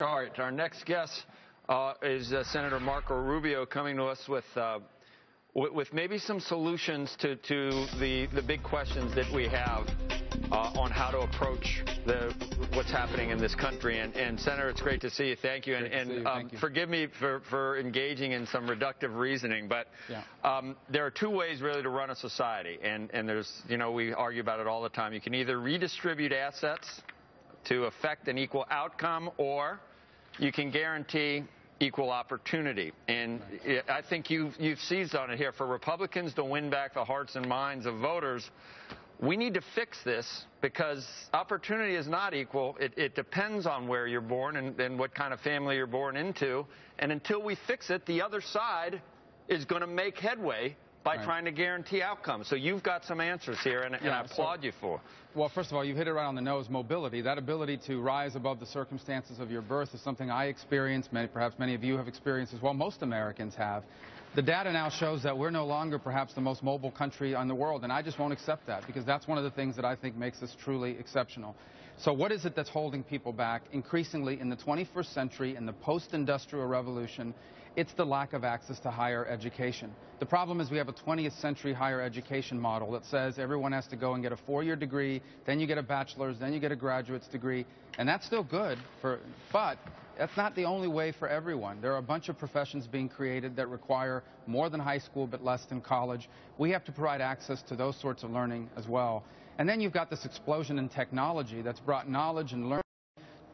All right, our next guest is Senator Marco Rubio, coming to us with maybe some solutions to the big questions that we have on how to approach what's happening in this country. And Senator, it's great to see you. Thank you. Thank you. Forgive me for engaging in some reductive reasoning, but there are two ways really to run a society, and there's, we argue about it all the time. You can either redistribute assets to affect an equal outcome, or you can guarantee equal opportunity. And I think you've seized on it here. For Republicans to win back the hearts and minds of voters, we need to fix this, because opportunity is not equal. It depends on where you're born and what kind of family you're born into. And until we fix it, the other side is going to make headway by trying to guarantee outcomes. So you've got some answers here, and I applaud you for. Well, first of all, you've hit it right on the nose. Mobility, that ability to rise above the circumstances of your birth, is something I experienced, perhaps many of you have experienced as well. Most Americans have. The data now shows that we're no longer perhaps the most mobile country in the world, and I just won't accept that, because that's one of the things that I think makes us truly exceptional. So what is it that's holding people back? Increasingly in the 21st century, in the post-industrial revolution, it's the lack of access to higher education. The problem is we have a 20th century higher education model that says everyone has to go and get a 4-year degree, then you get a bachelor's, then you get a graduate's degree, and that's still good, but that's not the only way for everyone. There are a bunch of professions being created that require more than high school but less than college. We have to provide access to those sorts of learning as well. And then you've got this explosion in technology that's brought knowledge and learning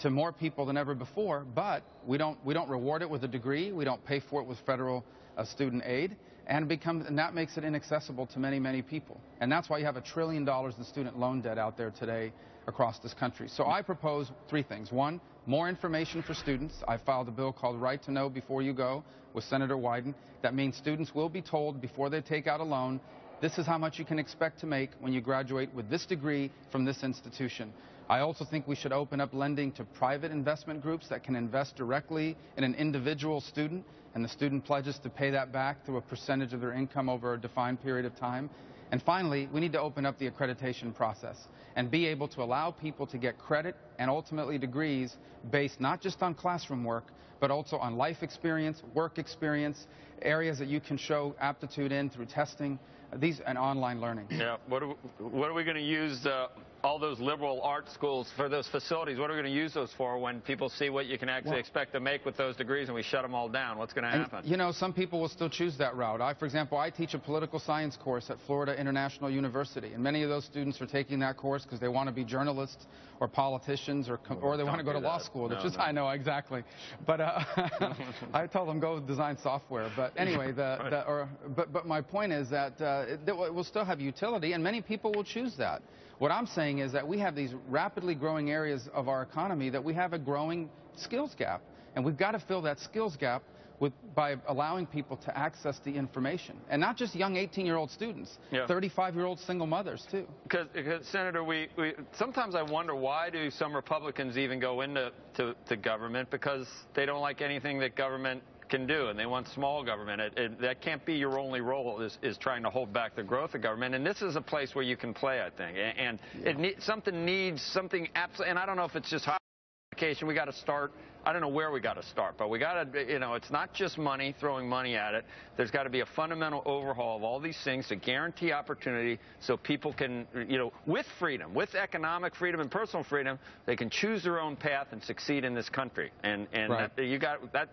to more people than ever before, but we don't reward it with a degree, we don't pay for it with federal student aid, and that makes it inaccessible to many, many people. And that's why you have $1 trillion in student loan debt out there today across this country. So I propose 3 things. 1, more information for students. I filed a bill called Right to Know Before You Go with Senator Wyden. That means students will be told before they take out a loan, this is how much you can expect to make when you graduate with this degree from this institution. I also think we should open up lending to private investment groups that can invest directly in an individual student, and the student pledges to pay that back through a percentage of their income over a defined period of time. And finally, we need to open up the accreditation process and be able to allow people to get credit and ultimately degrees based not just on classroom work, but also on life experience, work experience, areas that you can show aptitude in through testing, and online learning. Yeah. What are we going to use all those liberal art schools for, those facilities? What are we going to use those for when people see what you can actually expect to make with those degrees and we shut them all down? What's going to happen? Some people will still choose that route. For example, I teach a political science course at Florida International University, and many of those students are taking that course because they want to be journalists or politicians, or they want to go to law school. I know, exactly. But I told them go design software. But anyway, but my point is that it will still have utility, and many people will choose that. What I'm saying is that we have these rapidly growing areas of our economy that we have a growing skills gap, and we've got to fill that skills gap by allowing people to access the information, and not just young 18-year-old students, 35-year-old single mothers too. Because Senator, sometimes I wonder, why do some Republicans even go into government? Because they don't like anything that government can do, and they want small government. That can't be your only role, is trying to hold back the growth of government. And this is a place where you can play, I think. And something absolutely, and I don't know if it's just higher education. We got to start. I don't know where we got to start, but we got to, it's not just money, throwing money at it. There's got to be a fundamental overhaul of all these things to guarantee opportunity so people can, with freedom, with economic freedom and personal freedom, they can choose their own path and succeed in this country. And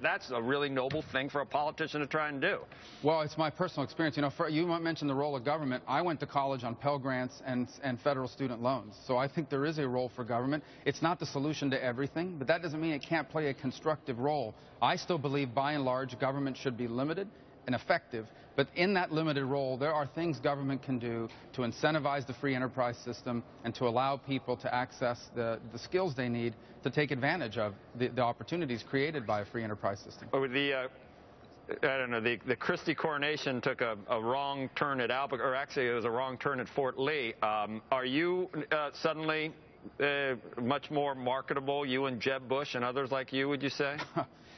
that's a really noble thing for a politician to try and do. Well, it's my personal experience. You mentioned the role of government. I went to college on Pell Grants and federal student loans. So I think there is a role for government. It's not the solution to everything, but that doesn't mean it can't play a constructive role. I still believe, by and large, government should be limited and effective, but in that limited role, there are things government can do to incentivize the free enterprise system and to allow people to access the skills they need to take advantage of the opportunities created by a free enterprise system. I don't know, the Christie coronation took a wrong turn at Albuquerque, or actually it was a wrong turn at Fort Lee. Are you suddenly much more marketable, you and Jeb Bush and others like you, would you say?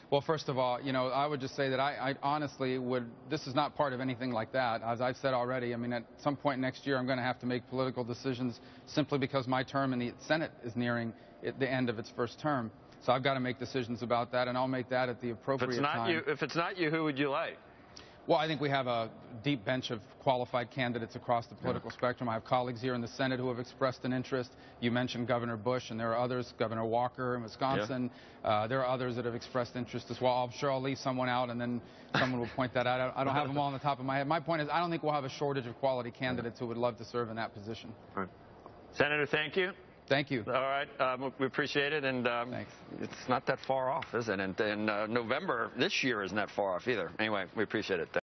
Well, first of all, I would just say that I honestly this is not part of anything like that. As I've said already, at some point next year I'm going to have to make political decisions simply because my term in the Senate is nearing the end of its first term. So I've got to make decisions about that, and I'll make that at the appropriate time. If it's not you, who would you like? Well, I think we have a deep bench of qualified candidates across the political spectrum. I have colleagues here in the Senate who have expressed an interest. You mentioned Governor Bush, and there are others, Governor Walker in Wisconsin. Yeah. There are others that have expressed interest as well. I'm sure I'll leave someone out, and then someone will point that out. I don't have them all on the top of my head. My point is, I don't think we'll have a shortage of quality candidates who would love to serve in that position. Right. Senator, thank you. Thank you. All right. We appreciate it. And it's not that far off, is it? And November this year isn't that far off either. Anyway, we appreciate it.